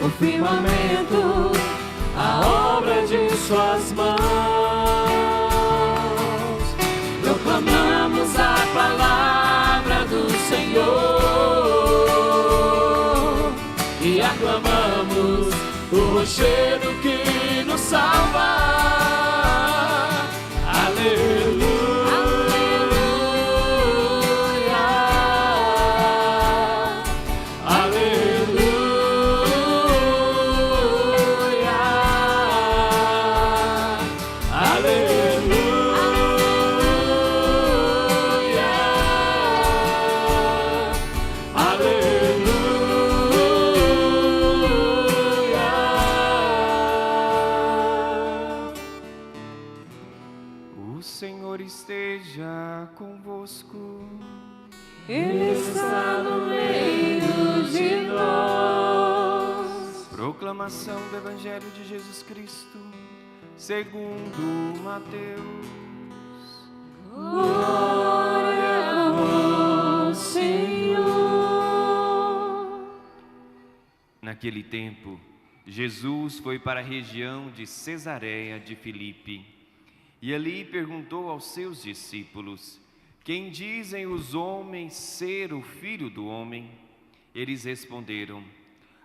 o firmamento, a obra de suas mãos. Proclamamos a palavra do Senhor e aclamamos o rochedo que nos salva. Ele está no meio de nós. Proclamação do Evangelho de Jesus Cristo, segundo Mateus. Glória a vós, Senhor. Naquele tempo, Jesus foi para a região de Cesareia de Filipe e ali perguntou aos seus discípulos: quem dizem os homens ser o Filho do Homem? Eles responderam: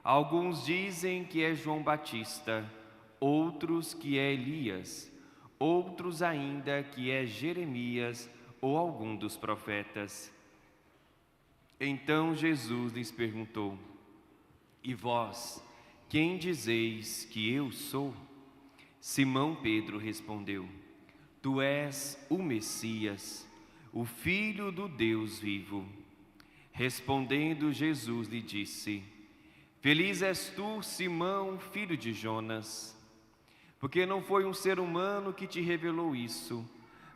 alguns dizem que é João Batista, outros que é Elias, outros ainda que é Jeremias ou algum dos profetas. Então Jesus lhes perguntou: e vós, quem dizeis que eu sou? Simão Pedro respondeu: tu és o Messias, o Filho do Deus vivo. Respondendo Jesus lhe disse: feliz és tu, Simão, filho de Jonas, porque não foi um ser humano que te revelou isso,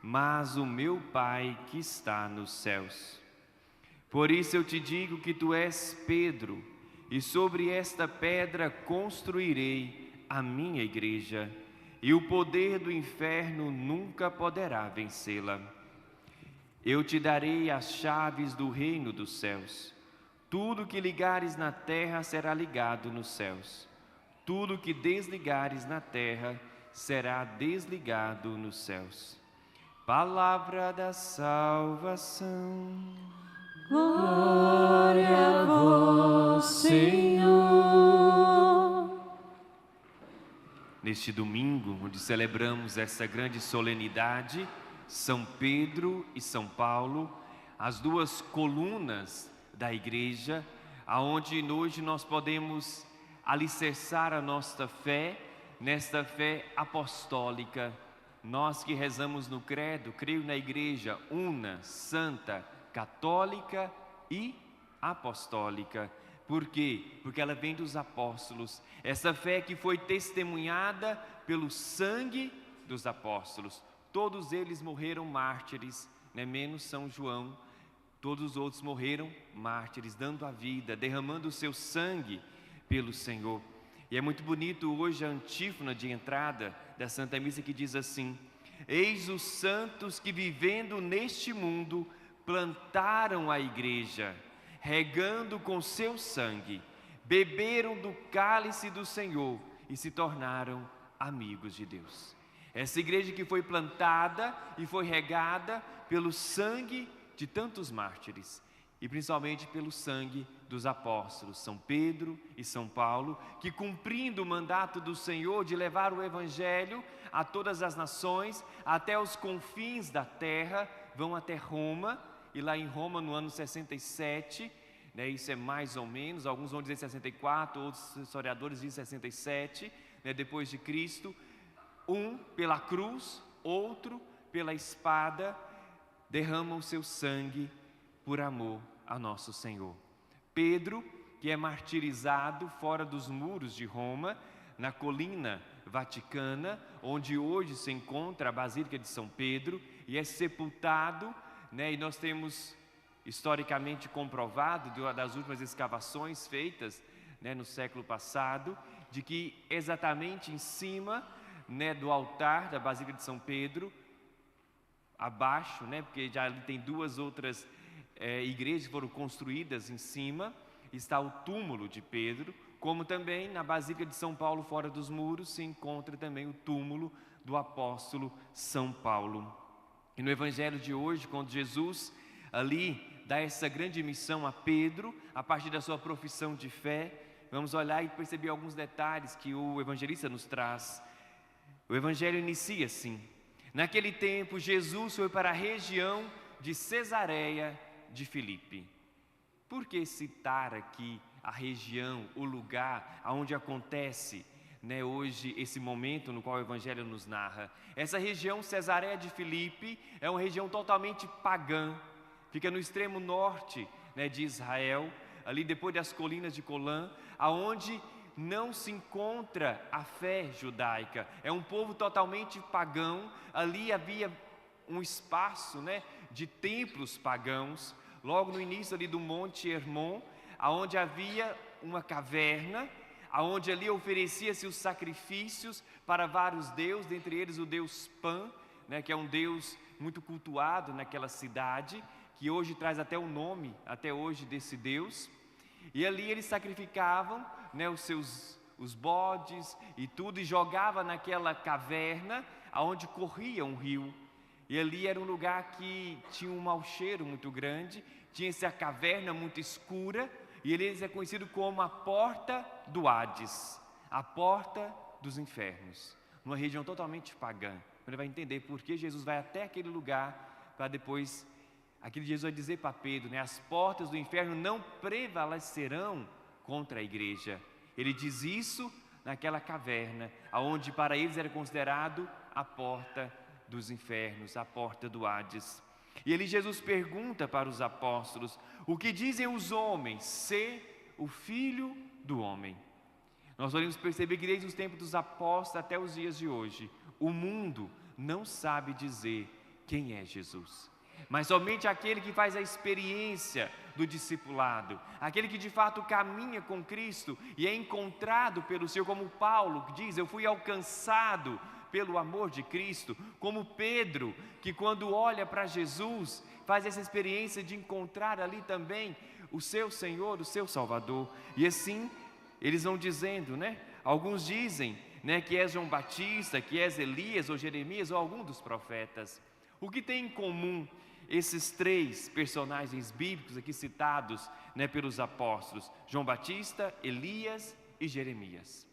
mas o meu Pai que está nos céus. Por isso eu te digo que tu és Pedro, e sobre esta pedra construirei a minha igreja, e o poder do inferno nunca poderá vencê-la. Eu te darei as chaves do reino dos céus. Tudo que ligares na terra será ligado nos céus. Tudo que desligares na terra será desligado nos céus. Palavra da salvação. Glória a vós, Senhor. Neste domingo, onde celebramos essa grande solenidade, São Pedro e São Paulo, as duas colunas da igreja, aonde hoje nós podemos alicerçar a nossa fé, nesta fé apostólica. Nós que rezamos no credo, creio na igreja una, santa, católica e apostólica. Por quê? Porque ela vem dos apóstolos. Essa fé que foi testemunhada pelo sangue dos apóstolos. Todos eles morreram mártires, né? Menos São João. Todos os outros morreram mártires, dando a vida, derramando o seu sangue pelo Senhor. E é muito bonito hoje a antífona de entrada da Santa Missa que diz assim: eis os santos que vivendo neste mundo plantaram a igreja, regando com seu sangue, beberam do cálice do Senhor e se tornaram amigos de Deus. Essa igreja que foi plantada e foi regada pelo sangue de tantos mártires e principalmente pelo sangue dos apóstolos, São Pedro e São Paulo, que cumprindo o mandato do Senhor de levar o Evangelho a todas as nações, até os confins da terra, vão até Roma, e lá em Roma no ano 67, né, isso é mais ou menos, alguns vão dizer 64, outros historiadores dizem 67, né, depois de Cristo. Um pela cruz, outro pela espada, derrama o seu sangue por amor a nosso Senhor. Pedro, que é martirizado fora dos muros de Roma, na colina vaticana, onde hoje se encontra a Basílica de São Pedro, e é sepultado, né, e nós temos historicamente comprovado das últimas escavações feitas, né, no século passado, de que exatamente em cima, né, do altar da Basílica de São Pedro, abaixo, né, porque já ali tem duas outras igrejas que foram construídas em cima, está o túmulo de Pedro, como também na Basílica de São Paulo, fora dos muros, se encontra também o túmulo do apóstolo São Paulo. E no Evangelho de hoje, quando Jesus ali dá essa grande missão a Pedro, a partir da sua profissão de fé, vamos olhar e perceber alguns detalhes que o evangelista nos traz. O Evangelho inicia assim: naquele tempo, Jesus foi para a região de Cesareia de Filipe. Por que citar aqui a região, o lugar onde acontece hoje esse momento no qual o Evangelho nos narra? Essa região, Cesareia de Filipe, é uma região totalmente pagã, fica no extremo norte de Israel, ali depois das colinas de Golã, aonde não se encontra a fé judaica, é um povo totalmente pagão. Ali havia um espaço de templos pagãos, logo no início ali do Monte Hermon, aonde havia uma caverna, aonde ali oferecia-se os sacrifícios para vários deuses, dentre eles o deus Pan, que é um deus muito cultuado naquela cidade, que hoje traz até o nome, até hoje, desse deus. E ali eles sacrificavam os bodes e tudo, e jogava naquela caverna, aonde corria um rio. E ali era um lugar que tinha um mau cheiro muito grande, tinha essa caverna muito escura, e ele é conhecido como a porta do Hades, a porta dos infernos, numa região totalmente pagã. Ele vai entender por que Jesus vai até aquele lugar, para depois, aquele Jesus vai dizer para Pedro, as portas do inferno não prevalecerão contra a igreja. Ele diz isso naquela caverna, aonde para eles era considerado a porta dos infernos, a porta do Hades. E ali Jesus pergunta para os apóstolos: o que dizem os homens ser o Filho do Homem? Nós podemos perceber que desde os tempos dos apóstolos até os dias de hoje, o mundo não sabe dizer quem é Jesus, mas somente aquele que faz a experiência do discipulado, aquele que de fato caminha com Cristo e é encontrado pelo Senhor, como Paulo diz: eu fui alcançado pelo amor de Cristo, como Pedro, que quando olha para Jesus, faz essa experiência de encontrar ali também o seu Senhor, o seu Salvador. E assim, eles vão dizendo, alguns dizem, que és João Batista, que és Elias ou Jeremias ou algum dos profetas. O que tem em comum esses três personagens bíblicos aqui citados pelos apóstolos? João Batista, Elias e Jeremias.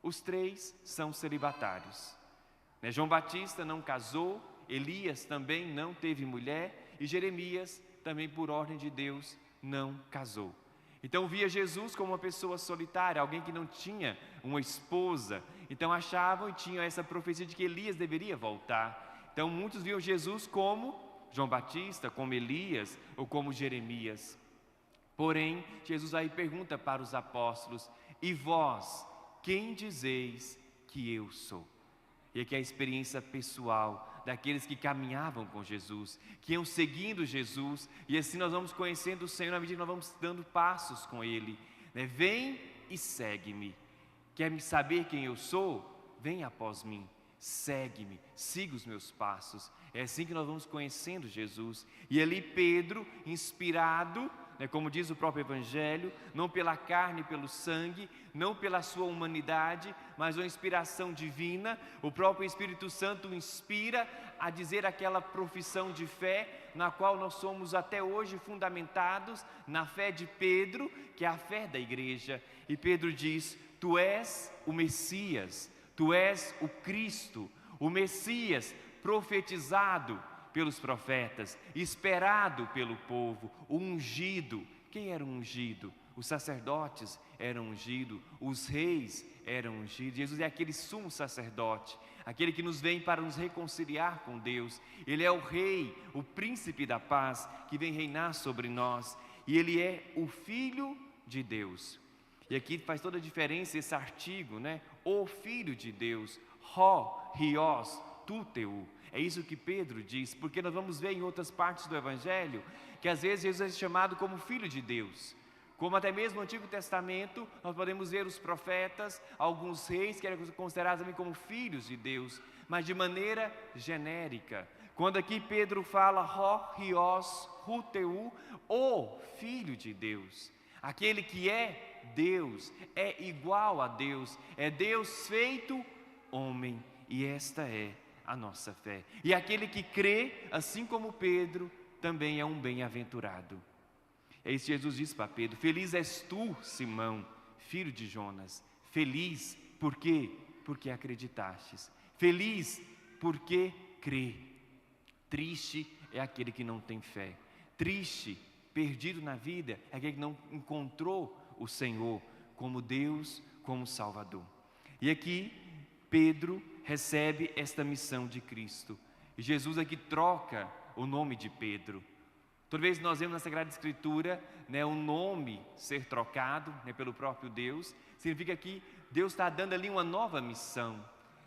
Os três são celibatários. João Batista não casou, Elias também não teve mulher e Jeremias também, por ordem de Deus, não casou. Então via Jesus como uma pessoa solitária, alguém que não tinha uma esposa. Então achavam e tinham essa profecia de que Elias deveria voltar. Então muitos viam Jesus como João Batista, como Elias ou como Jeremias. Porém, Jesus aí pergunta para os apóstolos: e vós, quem dizeis que eu sou? E aqui é a experiência pessoal daqueles que caminhavam com Jesus, que iam seguindo Jesus, e assim nós vamos conhecendo o Senhor na medida que nós vamos dando passos com Ele. Vem e segue-me. Quer me saber quem eu sou? Vem após mim, segue-me, siga os meus passos. É assim que nós vamos conhecendo Jesus. E ali Pedro, inspirado, como diz o próprio Evangelho, não pela carne e pelo sangue, não pela sua humanidade, mas uma inspiração divina. O próprio Espírito Santo o inspira a dizer aquela profissão de fé, na qual nós somos até hoje fundamentados na fé de Pedro, que é a fé da igreja. E Pedro diz: tu és o Messias, tu és o Cristo, o Messias profetizado pelos profetas, esperado pelo povo, o ungido. Quem era o ungido? Os sacerdotes eram ungidos, os reis eram ungidos. Jesus é aquele sumo sacerdote, aquele que nos vem para nos reconciliar com Deus. Ele é o rei, o príncipe da paz, que vem reinar sobre nós, e ele é o Filho de Deus. E aqui faz toda a diferença esse artigo, o Filho de Deus, Hios, Tuteu. É isso que Pedro diz, porque nós vamos ver em outras partes do Evangelho que às vezes Jesus é chamado como Filho de Deus. Como até mesmo no Antigo Testamento, nós podemos ver os profetas, alguns reis que eram considerados também como filhos de Deus, mas de maneira genérica. Quando aqui Pedro fala Hios, Tuteu, o Filho de Deus, aquele que é Deus, é igual a Deus, é Deus feito homem, e esta é a nossa fé. E aquele que crê, assim como Pedro, também é um bem-aventurado. É isso que Jesus disse para Pedro: feliz és tu, Simão, filho de Jonas. Feliz, por quê? Porque acreditastes. Feliz, porque crê. Triste é aquele que não tem fé. Triste, perdido na vida, é aquele que não encontrou o Senhor como Deus, como Salvador. E aqui, Pedro recebe esta missão de Cristo. E Jesus aqui troca o nome de Pedro. Toda vez que nós vemos na Sagrada Escritura, o nome ser trocado pelo próprio Deus, significa que Deus está dando ali uma nova missão.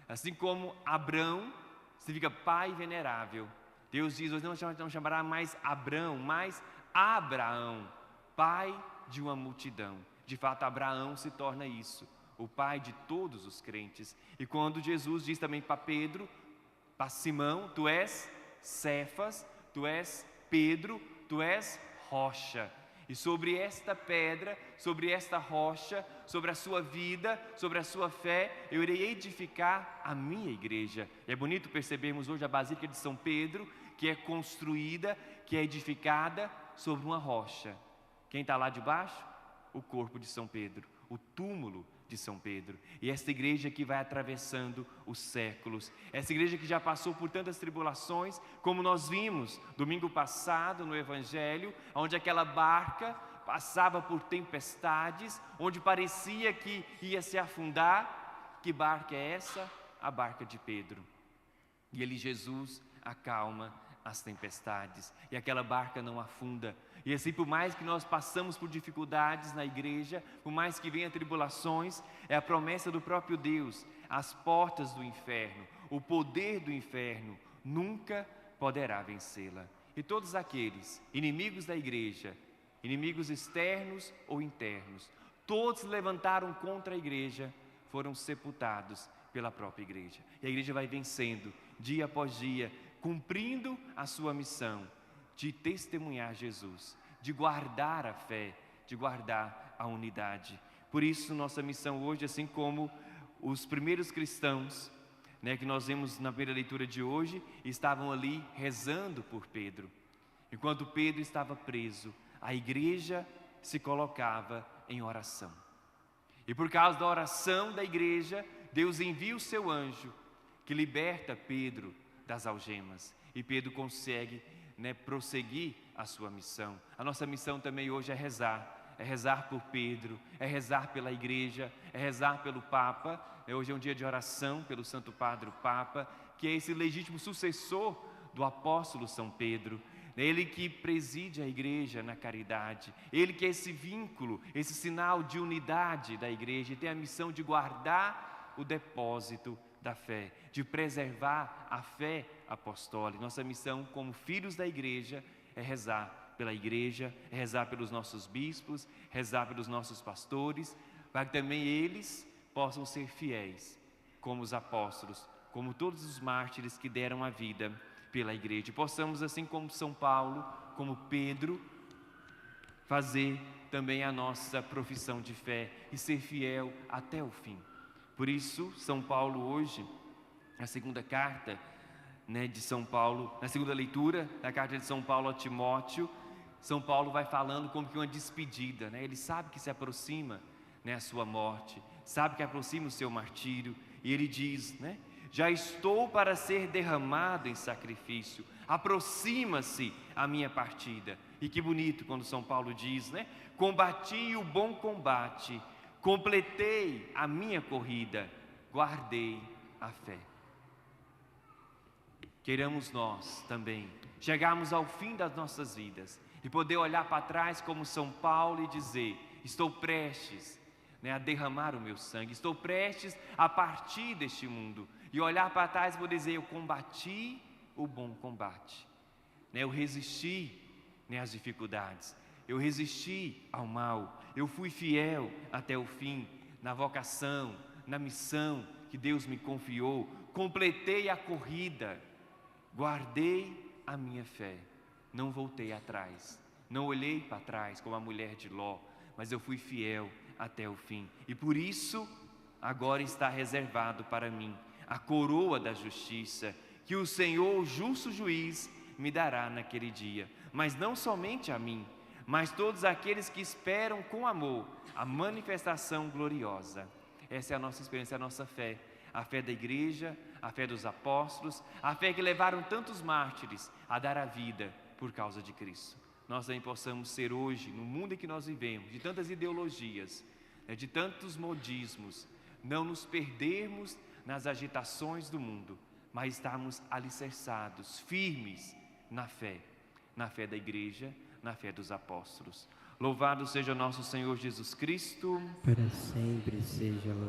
Assim como Abrão significa pai venerável, Deus diz: hoje não chamará mais Abrão, mas Abraão, pai de uma multidão. De fato, Abraão se torna isso, o pai de todos os crentes. E quando Jesus diz também para Pedro, para Simão: tu és Cefas, tu és Pedro, tu és rocha. E sobre esta pedra, sobre esta rocha, sobre a sua vida, sobre a sua fé, eu irei edificar a minha igreja. E é bonito percebermos hoje a Basílica de São Pedro, que é construída, que é edificada sobre uma rocha. Quem está lá debaixo? O corpo de São Pedro, o túmulo de São Pedro. E esta igreja que vai atravessando os séculos, essa igreja que já passou por tantas tribulações, como nós vimos domingo passado no Evangelho, onde aquela barca passava por tempestades, onde parecia que ia se afundar. Que barca é essa? A barca de Pedro. E ali Jesus acalma as tempestades, e aquela barca não afunda. E assim, por mais que nós passamos por dificuldades na igreja, por mais que venham tribulações, é a promessa do próprio Deus: as portas do inferno, o poder do inferno nunca poderá vencê-la. E todos aqueles inimigos da igreja, inimigos externos ou internos, todos se levantaram contra a igreja, foram sepultados pela própria igreja. E a igreja vai vencendo dia após dia, cumprindo a sua missão de testemunhar Jesus, de guardar a fé, de guardar a unidade. Por isso, nossa missão hoje, assim como os primeiros cristãos, que nós vemos na primeira leitura de hoje, estavam ali rezando por Pedro. Enquanto Pedro estava preso, a igreja se colocava em oração. E por causa da oração da igreja, Deus envia o seu anjo, que liberta Pedro das algemas. E Pedro consegue prosseguir a sua missão. A nossa missão também hoje é rezar por Pedro, é rezar pela igreja, é rezar pelo Papa. Hoje é um dia de oração pelo Santo Padre, o Papa, que é esse legítimo sucessor do apóstolo São Pedro. Ele que preside a igreja na caridade, ele que é esse vínculo, esse sinal de unidade da igreja, e tem a missão de guardar o depósito da fé, de preservar a fé apostólica. Nossa missão como filhos da igreja é rezar pela igreja, é rezar pelos nossos bispos, rezar pelos nossos pastores, para que também eles possam ser fiéis, como os apóstolos, como todos os mártires que deram a vida pela igreja. E possamos, assim como São Paulo, como Pedro, fazer também a nossa profissão de fé e ser fiel até o fim. Por isso, São Paulo hoje, na segunda carta de São Paulo, na segunda leitura da carta de São Paulo a Timóteo, São Paulo vai falando como que uma despedida, ele sabe que se aproxima a sua morte, sabe que aproxima o seu martírio, e ele diz, já estou para ser derramado em sacrifício, aproxima-se a minha partida. E que bonito quando São Paulo diz, combati o bom combate, completei a minha corrida, guardei a fé. Queiramos nós também chegarmos ao fim das nossas vidas e poder olhar para trás como São Paulo e dizer: estou prestes a derramar o meu sangue, estou prestes a partir deste mundo, e olhar para trás e vou dizer: eu combati o bom combate, eu resisti às dificuldades, eu resisti ao mal, eu fui fiel até o fim, na vocação, na missão que Deus me confiou, completei a corrida, guardei a minha fé, não voltei atrás, não olhei para trás como a mulher de Ló, mas eu fui fiel até o fim. E por isso, agora está reservado para mim a coroa da justiça, que o Senhor, o justo juiz, me dará naquele dia. Mas não somente a mim, mas todos aqueles que esperam com amor a manifestação gloriosa. Essa é a nossa esperança, a nossa fé. A fé da igreja, a fé dos apóstolos, a fé que levaram tantos mártires a dar a vida por causa de Cristo. Nós também possamos ser hoje, no mundo em que nós vivemos, de tantas ideologias, de tantos modismos, não nos perdermos nas agitações do mundo, mas estarmos alicerçados, firmes na fé da igreja, na fé dos apóstolos. Louvado seja o nosso Senhor Jesus Cristo. Para sempre seja louvado.